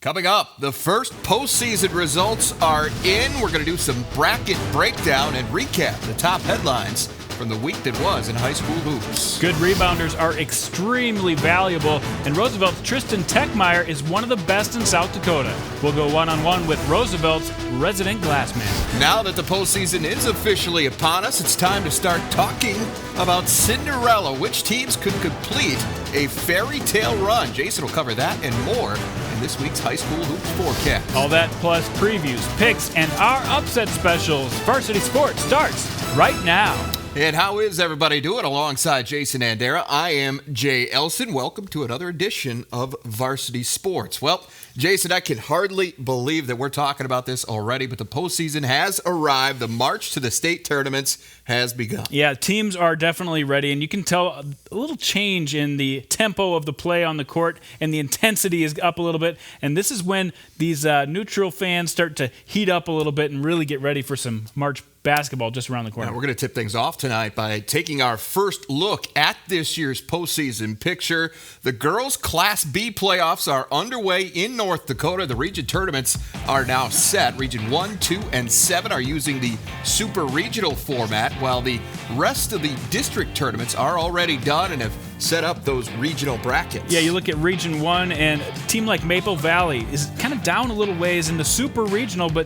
Coming up, the first postseason results are in. We're going to do some bracket breakdown and recap the top headlines from the week that was in high school hoops. Good rebounders are extremely valuable, and Roosevelt's Tristan Teichmeier is one of the best in South Dakota. We'll go one-on-one with Roosevelt's resident glassman. Now that the postseason is officially upon us, it's time to start talking about Cinderella. Which teams could complete a fairy tale run? Jason will cover that and more in this week's high school hoops forecast. All that plus previews, picks, and our upset specials. Varsity Sports starts right now. And how is everybody doing? Alongside Jason Andera, I am Jay Elson. Welcome to another edition of Varsity Sports. Well, Jason, I can hardly believe that we're talking about this already, but the postseason has arrived. The march to the state tournaments has begun. Yeah, teams are definitely ready, and you can tell a little change in the tempo of the play on the court, and the intensity is up a little bit. And this is when these neutral fans start to heat up a little bit and really get ready for some March basketball just around the corner. Now, we're going to tip things off tonight by taking our first look at this year's postseason picture. The girls' Class B playoffs are underway in North Dakota. The region tournaments are now set. Region 1, 2, and 7 are using the super regional format, while the rest of the district tournaments are already done and have set up those regional brackets. Yeah, you look at Region 1, and a team like Maple Valley is kind of down a little ways in the super regional, but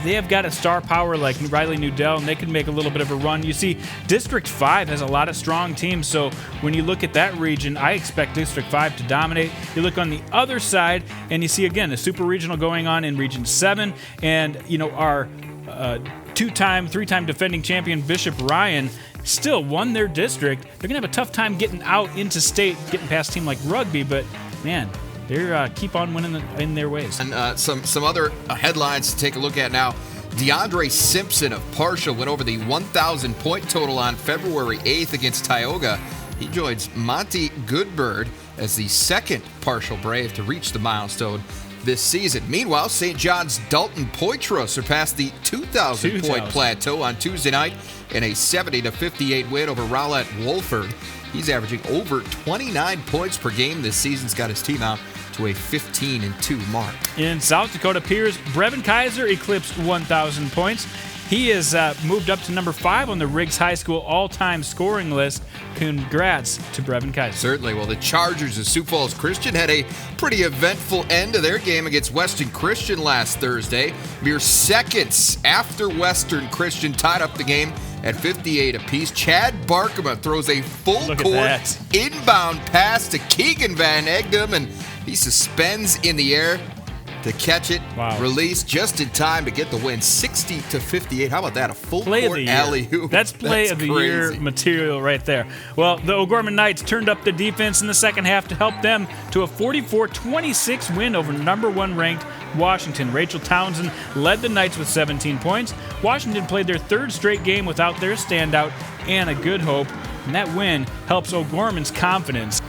they have got a star power like Riley Newdell, and they can make a little bit of a run. You see, District 5 has a lot of strong teams, so when you look at that region, I expect District 5 to dominate. You look on the other side, and you see, again, the super regional going on in Region 7, and, you know, our three-time defending champion Bishop Ryan still won their district. They're going to have a tough time getting out into state, getting past a team like Rugby, but, man, they keep on winning in their ways. And some other headlines to take a look at now. DeAndre Simpson of Partial went over the 1,000-point total on February 8th against Tioga. He joins Monty Goodbird as the second Partial Brave to reach the milestone this season. Meanwhile, St. John's Dalton Poitras surpassed the 2,000-point plateau on Tuesday night in a 70-58 win over Rowlett Wolford. He's averaging over 29 points per game this season's got his team out to a 15-2 mark. In South Dakota Piers, Brevin Kaiser eclipsed 1,000 points. He has moved up to number 5 on the Riggs High School all-time scoring list. Congrats to Brevin Kaiser. Certainly. Well, the Chargers of Sioux Falls Christian had a pretty eventful end to their game against Western Christian last Thursday. Mere seconds after Western Christian tied up the game at 58 apiece, Chad Barkema throws a full-court inbound pass to Keegan Van Egdom, and he suspends in the air to catch it, release just in time to get the win, 60-58. How about that? A full-court alley-oop. That's play of the year material right there. Well, the O'Gorman Knights turned up the defense in the second half to help them to a 44-26 win over number 1 ranked Washington. Rachel Townsend led the Knights with 17 points. Washington played their third straight game without their standout, Anna Goodhope, and that win helps O'Gorman's confidence.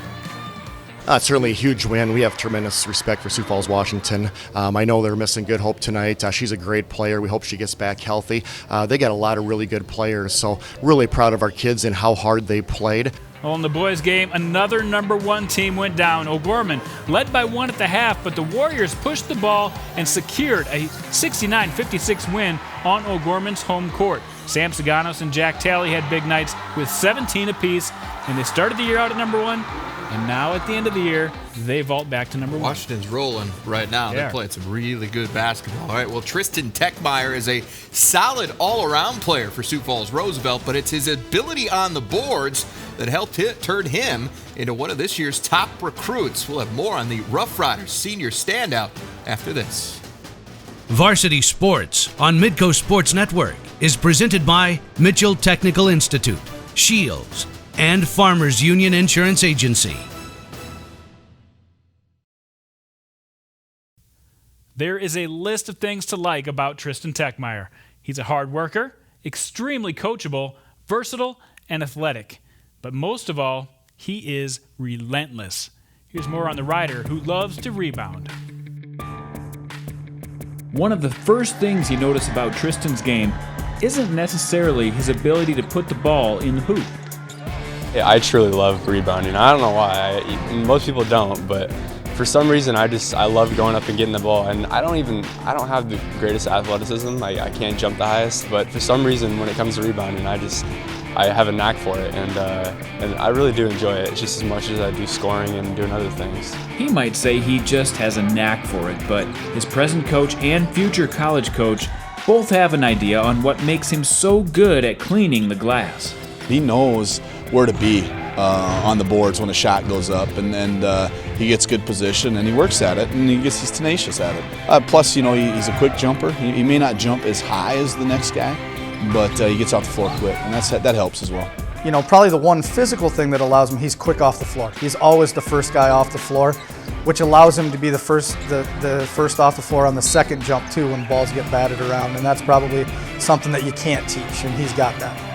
It's certainly a huge win. We have tremendous respect for Sioux Falls, Washington. I know they're missing Goodhope tonight. She's a great player. We hope she gets back healthy. They got a lot of really good players, so really proud of our kids and how hard they played. Well, in the boys' game, another number 1 team went down. O'Gorman led by 1 at the half, but the Warriors pushed the ball and secured a 69-56 win on O'Gorman's home court. Sam Saganos and Jack Talley had big nights with 17 apiece, and they started the year out at number 1. And now at the end of the year, they vault back to number 1. Washington's rolling right now. They're playing some really good basketball. All right, well, Tristan Teichmeier is a solid all-around player for Sioux Falls Roosevelt, but it's his ability on the boards that helped turn him into one of this year's top recruits. We'll have more on the Rough Riders senior standout after this. Varsity Sports on Midco Sports Network is presented by Mitchell Technical Institute, Shields, and Farmers Union Insurance Agency. There is a list of things to like about Tristan Teichmeier. He's a hard worker, extremely coachable, versatile, and athletic. But most of all, he is relentless. Here's more on the rider who loves to rebound. One of the first things you notice about Tristan's game isn't necessarily his ability to put the ball in the hoop. Yeah, I truly love rebounding. I don't know why. Most people don't, but For some reason, I love going up and getting the ball, and I don't have the greatest athleticism. I can't jump the highest, but for some reason, when it comes to rebounding, I have a knack for it, and I really do enjoy it just as much as I do scoring and doing other things. He might say he just has a knack for it, but his present coach and future college coach both have an idea on what makes him so good at cleaning the glass. He knows where to be on the boards when a shot goes up, and he gets good position, and he works at it, and he's tenacious at it. Plus, he's a quick jumper. He may not jump as high as the next guy, but he gets off the floor quick, and that helps as well. Probably the one physical thing that allows him, he's quick off the floor. He's always the first guy off the floor, which allows him to be the first off the floor on the second jump too when balls get batted around, and that's probably something that you can't teach, and he's got that.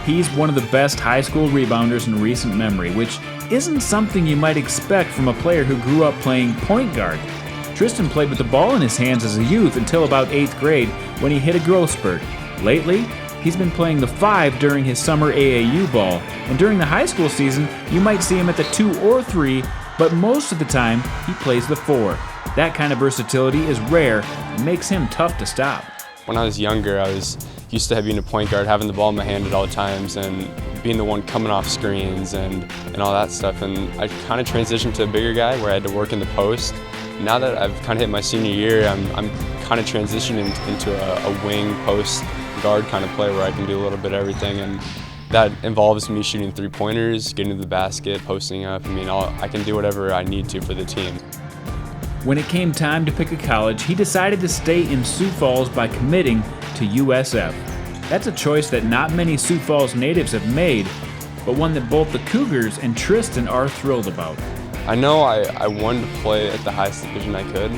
He's one of the best high school rebounders in recent memory, which isn't something you might expect from a player who grew up playing point guard. Tristan played with the ball in his hands as a youth until about 8th grade when he hit a growth spurt. Lately, he's been playing the 5 during his summer AAU ball, and during the high school season, you might see him at the 2 or 3, but most of the time, he plays the 4. That kind of versatility is rare and makes him tough to stop. When I was younger, I was used to being a point guard, having the ball in my hand at all times, and being the one coming off screens and all that stuff. And I kind of transitioned to a bigger guy where I had to work in the post. Now that I've kind of hit my senior year, I'm kind of transitioning into a wing post guard kind of play where I can do a little bit of everything, and that involves me shooting 3-pointers, getting to the basket, posting up. I can do whatever I need to for the team. When it came time to pick a college, he decided to stay in Sioux Falls by committing to USF. That's a choice that not many Sioux Falls natives have made, but one that both the Cougars and Tristan are thrilled about. I know I wanted to play at the highest division I could,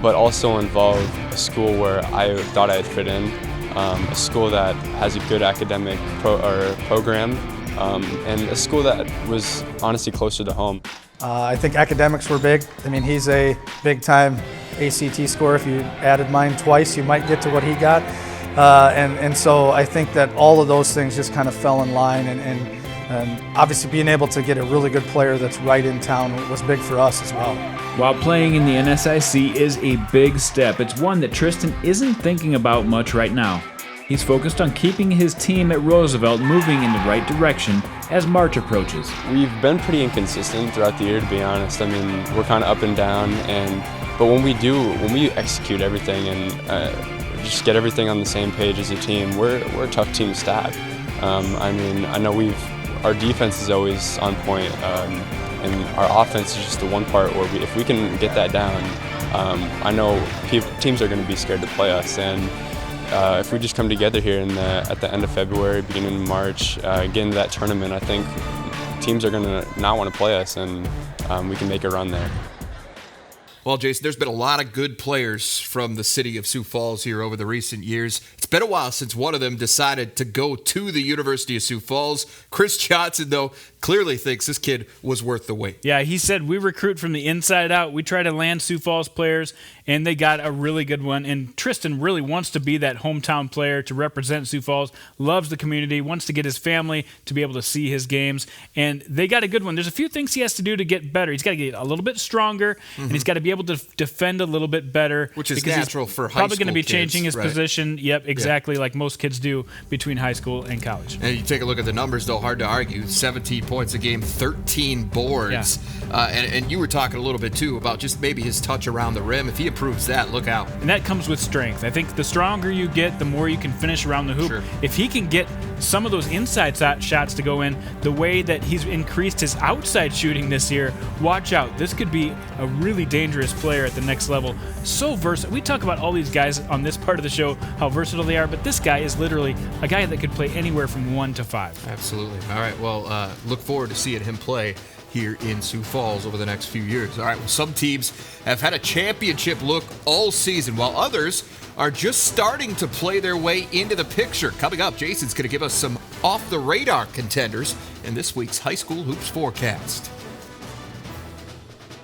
but also involve a school where I thought I'd fit in, a school that has a good academic program, and a school that was honestly closer to home. I think academics were big. He's a big-time ACT scorer. If you added mine twice, you might get to what he got. And so I think that all of those things just kind of fell in line, and obviously being able to get a really good player that's right in town was big for us as well. While playing in the NSIC is a big step, it's one that Tristan isn't thinking about much right now. He's focused on keeping his team at Roosevelt moving in the right direction as March approaches. We've been pretty inconsistent throughout the year, to be honest. We're kind of up and down, but when we execute everything and just get everything on the same page as a team, we're a tough team to stop. I know our defense is always on point, and our offense is just the one part where if we can get that down, I know teams are going to be scared to play us. And if we just come together here at the end of February, beginning of March, get into that tournament, I think teams are going to not want to play us, and we can make a run there. Well, Jason, there's been a lot of good players from the city of Sioux Falls here over the recent years. It's been a while since one of them decided to go to the University of Sioux Falls. Chris Johnson, though, clearly thinks this kid was worth the wait. Yeah, he said, we recruit from the inside out. We try to land Sioux Falls players, and they got a really good one. And Tristan really wants to be that hometown player to represent Sioux Falls, loves the community, wants to get his family to be able to see his games. And they got a good one. There's a few things he has to do to get better. He's got to get a little bit stronger, and he's got to be able to defend a little bit better. Which is natural for high school probably going to be kids, changing his right? Position. Yep, exactly, like most kids do between high school and college. And you take a look at the numbers, though, hard to argue. 17 points a game, 13 boards. Yeah. And you were talking a little bit, too, about just maybe his touch around the rim. If he improves that, look out. And that comes with strength. I think the stronger you get, the more you can finish around the hoop. Sure. If he can get some of those inside shots to go in, the way that he's increased his outside shooting this year, watch out. This could be a really dangerous player at the next level. So versatile. We talk about all these guys on this part of the show, how versatile they are, but this guy is literally a guy that could play anywhere from 1 to 5. Absolutely. All right, well, look forward to seeing him play here in Sioux Falls over the next few years. All right, well, some teams have had a championship look all season, while others are just starting to play their way into the picture. Coming up, Jason's going to give us some off-the-radar contenders in this week's High School Hoops Forecast.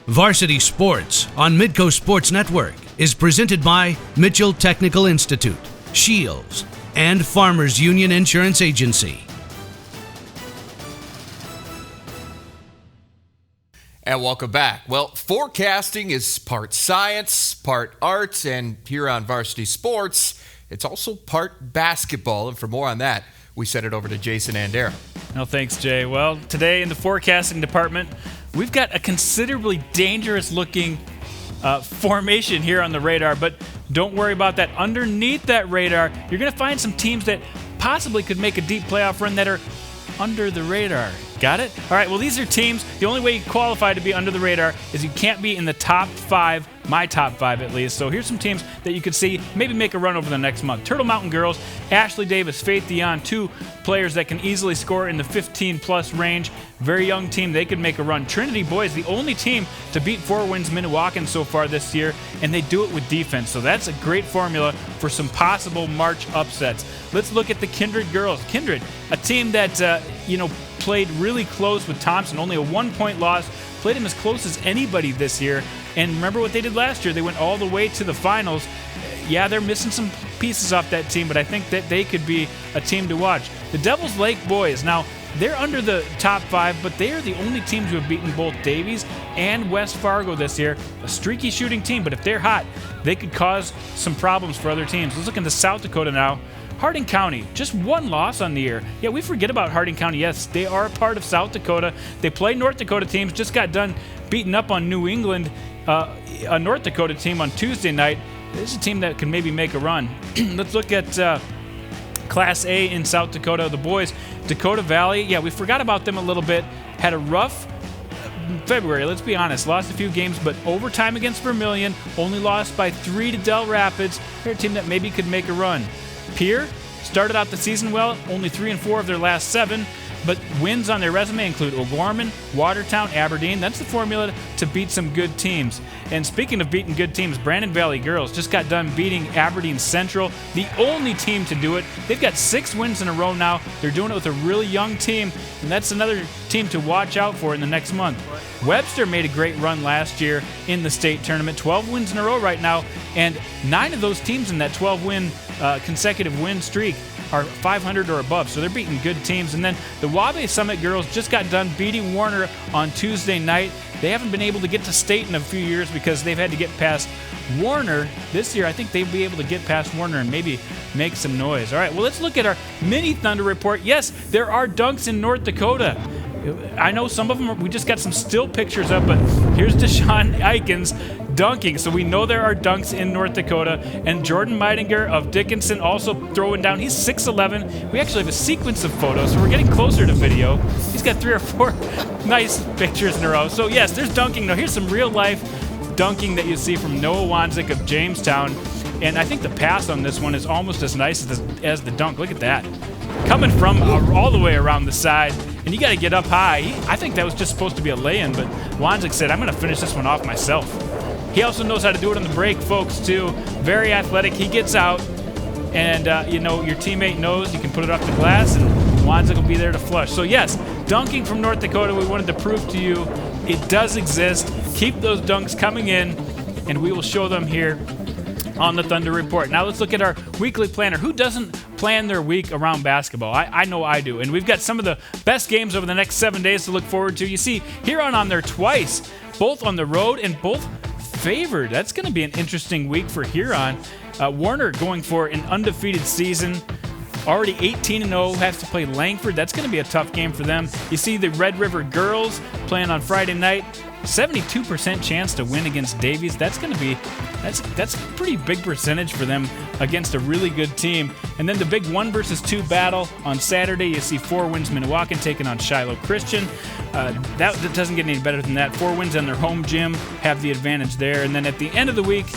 Varsity Sports on Midco Sports Network is presented by Mitchell Technical Institute, Shields, and Farmers Union Insurance Agency. And welcome back. Well, forecasting is part science, part art, and here on Varsity Sports, it's also part basketball. And for more on that, we send it over to Jason Andera. No, thanks, Jay. Well, today in the forecasting department, we've got a considerably dangerous-looking formation here on the radar, but don't worry about that. Underneath that radar, you're going to find some teams that possibly could make a deep playoff run that are under the radar. Got it? All right, well, these are teams. The only way you qualify to be under the radar is you can't be in the top 5, my top 5 at least. So here's some teams that you could see maybe make a run over the next month. Turtle Mountain Girls, Ashley Davis, Faith Dion, 2 players that can easily score in the 15-plus range. Very young team. They could make a run. Trinity Boys, the only team to beat 4 wins Minnewacan so far this year, and they do it with defense. So that's a great formula for some possible March upsets. Let's look at the Kindred Girls. Kindred, a team that, played really close with Thompson, only a 1-point loss, played him as close as anybody this year. And remember what they did last year. They went all the way to the finals. Yeah, they're missing some pieces off that team, but I think that they could be a team to watch. The Devils Lake Boys, now, they're under the top 5, but they are the only team to have beaten both Davies and West Fargo this year. A streaky shooting team, but if they're hot, they could cause some problems for other teams. Let's look into South Dakota now. Harding County, just 1 loss on the year. Yeah, we forget about Harding County. Yes, they are a part of South Dakota. They play North Dakota teams, just got done beating up on New England, a North Dakota team on Tuesday night. This is a team that can maybe make a run. Let's look at Class A in South Dakota. The boys, Dakota Valley, yeah, we forgot about them a little bit. Had a rough February, let's be honest. Lost a few games, but overtime against Vermilion, only lost by 3 to Del Rapids. They're a team that maybe could make a run. Pierre started out the season well, only 3-4 of their last 7, but wins on their resume include O'Gorman, Watertown, Aberdeen. That's the formula to beat some good teams. And speaking of beating good teams, Brandon Valley Girls just got done beating Aberdeen Central, the only team to do it. They've got 6 wins in a row now. They're doing it with a really young team, and that's another team to watch out for in the next month. Webster made a great run last year in the state tournament, 12 wins in a row right now, and 9 of those teams in that 12-win consecutive win streak are 500 or above, so they're beating good teams. And then the Wabe Summit Girls just got done beating Warner on Tuesday night. They haven't been able to get to state in a few years because they've had to get past Warner. This year, I think they'll be able to get past Warner and maybe make some noise. All right, well, let's look at our mini Thunder report. Yes, there are dunks in North Dakota. I know some of them, we just got some still pictures up, but here's Deshaun Eikens dunking. So we know there are dunks in North Dakota. And Jordan Meidinger of Dickinson also throwing down. He's 6'11". We actually have a sequence of photos, so we're getting closer to video. He's got 3 or 4 nice pictures in a row. So yes, there's dunking. Now here's some real life dunking that you see from Noah Wanzik of Jamestown. And I think the pass on this one is almost as nice as the dunk. Look at that. Coming from all the way around the side, and you got to get up high. I think that was just supposed to be a lay-in, but Wanzik said, I'm going to finish this one off myself. He also knows how to do it on the break, folks, too. Very athletic. He gets out, and, your teammate knows you can put it off the glass, and Wanzik will be there to flush. So, yes, dunking from North Dakota, we wanted to prove to you it does exist. Keep those dunks coming in, and we will show them here on the Thunder Report. Now let's look at our weekly planner. Who doesn't plan their week around basketball? I know I do. And we've got some of the best games over the next 7 days to look forward to. You see Huron on there twice, both on the road and both favored. That's going to be an interesting week for Huron. Warner going for an undefeated season. Already 18-0, has to play Langford. That's going to be a tough game for them. You see the Red River Girls playing on Friday night. 72% chance to win against Davies. That's a pretty big percentage for them against a really good team. And then the big 1 versus 2 battle on Saturday. You see 4 wins Minnewacan taking on Shiloh Christian. That doesn't get any better than that. 4 wins on their home gym have the advantage there. And then at the end of the week,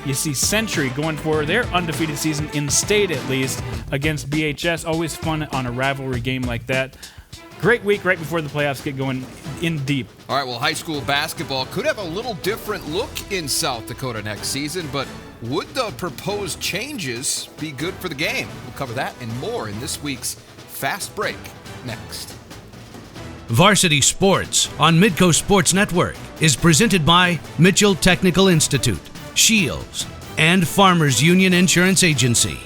you see Century going for their undefeated season in state at least against BHS. Always fun on a rivalry game like that. Great week right before the playoffs get going in deep. All right, well, high school basketball could have a little different look in South Dakota next season, but would the proposed changes be good for the game? We'll cover that and more in this week's Fast Break next. Varsity Sports on Midco Sports Network is presented by Mitchell Technical Institute, Shields, and Farmers Union Insurance Agency.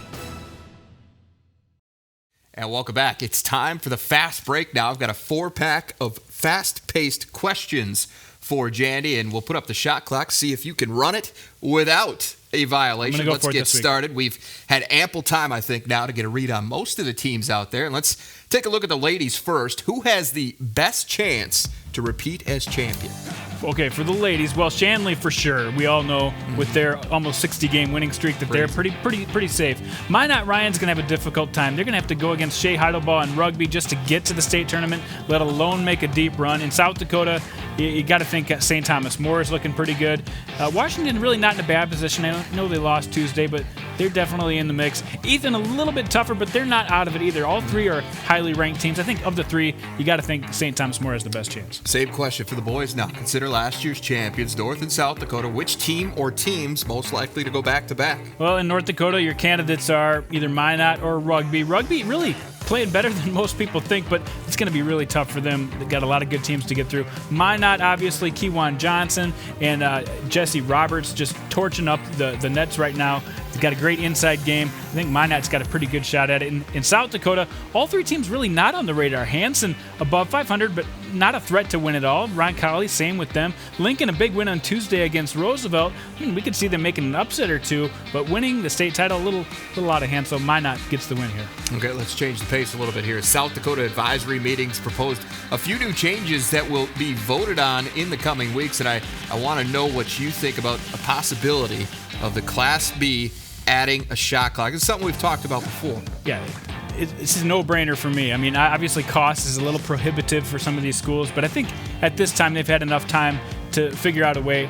And welcome back. It's time for the Fast Break now. I've got a 4-pack of fast-paced questions for Jandy, and we'll put up the shot clock, see if you can run it without a violation. Let's get started. We've had ample time, I think, now to get a read on most of the teams out there. And let's take a look at the ladies first. Who has the best chance to repeat as champion? Okay, for the ladies, well, Shanley for sure. We all know with their almost 60-game winning streak that they're pretty safe. Minot Ryan's going to have a difficult time. They're going to have to go against Shea Heidelbaugh in rugby just to get to the state tournament, let alone make a deep run. In South Dakota, you got to think St. Thomas More is looking pretty good. Washington really not in a bad position. I know they lost Tuesday, but they're definitely in the mix. Ethan a little bit tougher, but they're not out of it either. All three are highly ranked teams. I think of the three, you got to think St. Thomas More has the best chance. Same question for the boys now. Consider last year's champions, North and South Dakota. Which team or teams most likely to go back-to-back? Well, in North Dakota, your candidates are either Minot or Rugby. Rugby really playing better than most people think, but it's going to be really tough for them. They've got a lot of good teams to get through. Minot, obviously, Kewan Johnson and Jesse Roberts just torching up the nets right now. They've got a great inside game. I think Minot's got a pretty good shot at it. In South Dakota, all three teams really not on the radar. Hanson above 500, but not a threat to win it all. Ron Colley, same with them. Lincoln, a big win on Tuesday against Roosevelt. We could see them making an upset or two, but winning the state title, a little out of hand, so Minot gets the win here. Okay, let's change the pace a little bit here. South Dakota advisory meetings proposed a few new changes that will be voted on in the coming weeks, and I want to know what you think about a possibility of the Class B adding a shot clock. It's something we've talked about before. Yeah, it's a no-brainer for me. I mean, obviously cost is a little prohibitive for some of these schools, but I think at this time they've had enough time to figure out a way.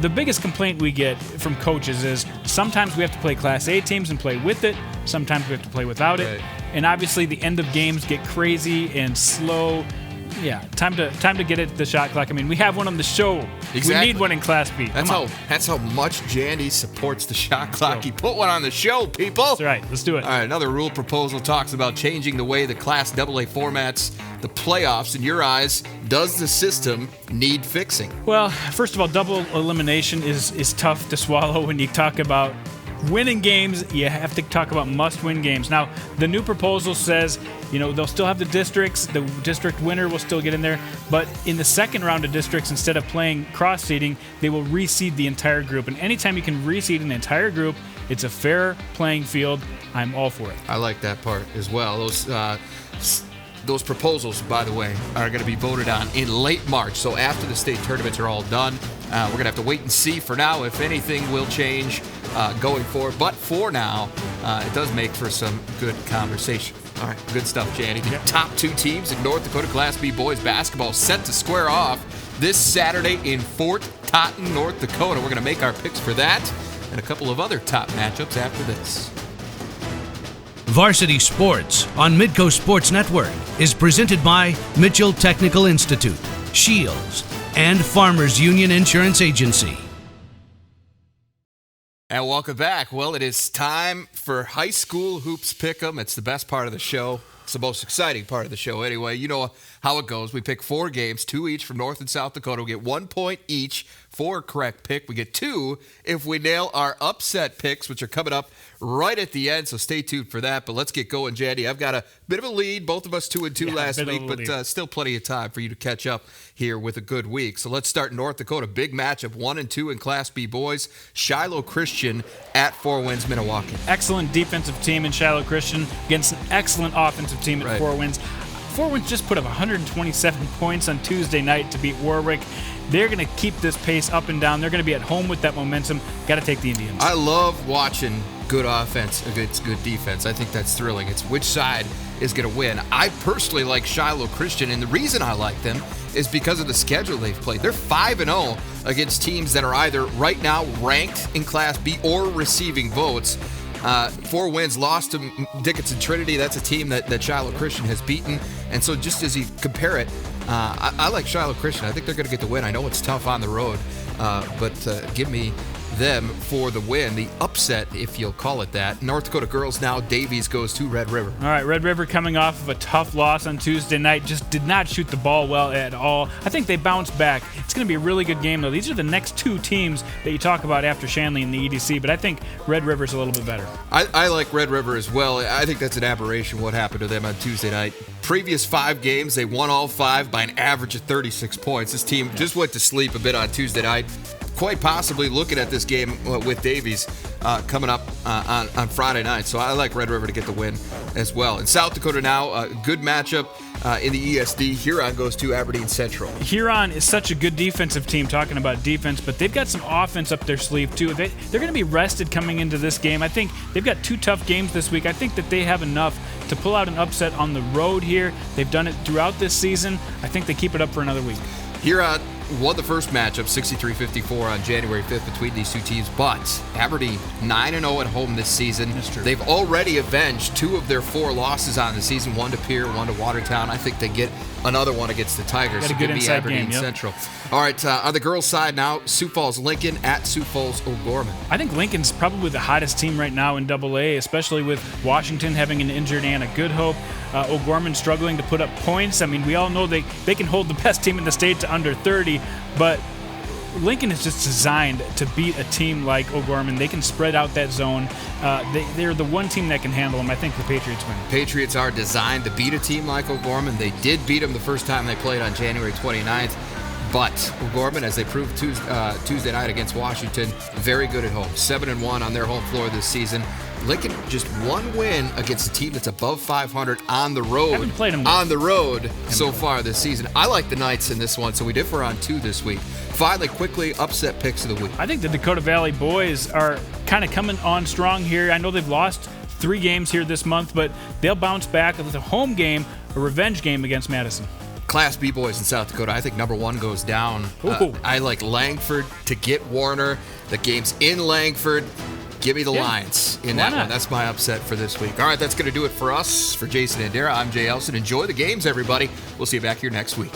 The biggest complaint we get from coaches is sometimes we have to play Class A teams and play with it. Sometimes we have to play without it. And obviously the end of games get crazy and slow. Yeah, time to get it the shot clock. I mean, we have one on the show. Exactly. We need one in Class B. That's how much Jandy supports the shot clock. He put one on the show, people. That's right. Let's do it. All right, another rule proposal talks about changing the way the Class AA formats the playoffs. In your eyes, does the system need fixing? Well, first of all, double elimination is tough to swallow when you talk about winning games. You have to talk about must-win games. Now, the new proposal says, they'll still have the districts. The district winner will still get in there. But in the second round of districts, instead of playing cross-seeding, they will reseed the entire group. And anytime you can reseed an entire group, it's a fair playing field. I'm all for it. I like that part as well. Those proposals, by the way, are going to be voted on in late March. So after the state tournaments are all done, we're going to have to wait and see for now if anything will change going forward. But for now, it does make for some good conversation. All right, good stuff, Jandy. The top two teams in North Dakota Class B boys basketball set to square off this Saturday in Fort Totten, North Dakota. We're going to make our picks for that and a couple of other top matchups after this. Varsity Sports on Midco Sports Network is presented by Mitchell Technical Institute, Shields, and Farmers Union Insurance Agency. And welcome back. Well, it is time for High School Hoops Pick'em. It's the best part of the show. It's the most exciting part of the show anyway. You know how it goes. We pick 4 games, 2 each from North and South Dakota. We get 1 point each for a correct pick. We get 2 if we nail our upset picks, which are coming up right at the end, so stay tuned for that. But let's get going, Jandy. I've got a bit of a lead. Both of us 2-2 last week, but still plenty of time for you to catch up here with a good week. So let's start North Dakota. Big matchup, 1-2 in Class B boys. Shiloh Christian at 4 Winds, Minnewaca. Excellent defensive team in Shiloh Christian against an excellent offensive team at 4 Winds. 4 Winds just put up 127 points on Tuesday night to beat Warwick. They're going to keep this pace up and down. They're going to be at home with that momentum. Got to take the Indians. I love watching good offense against good defense. I think that's thrilling. It's which side is going to win. I personally like Shiloh Christian, and the reason I like them is because of the schedule they've played. They're 5-0 against teams that are either right now ranked in Class B or receiving votes. 4 Winds lost to Dickinson Trinity. That's a team that Shiloh Christian has beaten. And so just as you compare it, I like Shiloh Christian. I think they're going to get the win. I know it's tough on the road, but give me them for the win, the upset, if you'll call it that. North Dakota girls now, Davies goes to Red River. All right, Red River coming off of a tough loss on Tuesday night, just did not shoot the ball well at all. I think they bounced back. It's going to be a really good game, though. These are the next two teams that you talk about after Shanley and the EDC, but I think Red River's a little bit better. I like Red River as well. I think that's an aberration what happened to them on Tuesday night. Previous 5 games, they won all 5 by an average of 36 points. This team just went to sleep a bit on Tuesday night. Quite possibly looking at this game with Davies coming up on Friday night. So I like Red River to get the win as well. In South Dakota now, a good matchup in the ESD. Huron goes to Aberdeen Central. Huron is such a good defensive team, talking about defense, but they've got some offense up their sleeve too. They're going to be rested coming into this game. I think they've got 2 tough games this week. I think that they have enough to pull out an upset on the road here. They've done it throughout this season. I think they keep it up for another week. Huron won the first matchup 63-54 on January 5th between these two teams, but Aberdeen 9-0 at home this season. That's true. They've already avenged 2 of their 4 losses on the season, 1 to Pierre, 1 to Watertown. I think they get another one against the Tigers. Got a good inside Aberdeen game, yep. Central. All right, on the girls' side now, Sioux Falls Lincoln at Sioux Falls O'Gorman. I think Lincoln's probably the hottest team right now in AA, especially with Washington having an injured Anna Goodhope. O'Gorman struggling to put up points. I mean, we all know they can hold the best team in the state to under 30, but Lincoln is just designed to beat a team like O'Gorman. They can spread out that zone. They're the one team that can handle them. I think the Patriots win. Patriots are designed to beat a team like O'Gorman. They did beat them the first time they played on January 29th. But O'Gorman, as they proved Tuesday night against Washington, very good at home. 7-1 on their home floor this season. Lincoln just 1 win against a team that's above 500 on the road. Haven't played them on the road so far this season. I like the Knights in this one, so we differ on 2 this week. Finally, quickly, upset picks of the week. I think the Dakota Valley boys are kind of coming on strong here. I know they've lost 3 games here this month, but they'll bounce back with a home game, a revenge game against Madison. Class B boys in South Dakota, I think number 1 goes down. I like Langford to get Warner. The game's in Langford. Give me the Lions in that one. That's my upset for this week. All right, that's going to do it for us. For Jason and Dara, I'm Jay Elson. Enjoy the games, everybody. We'll see you back here next week.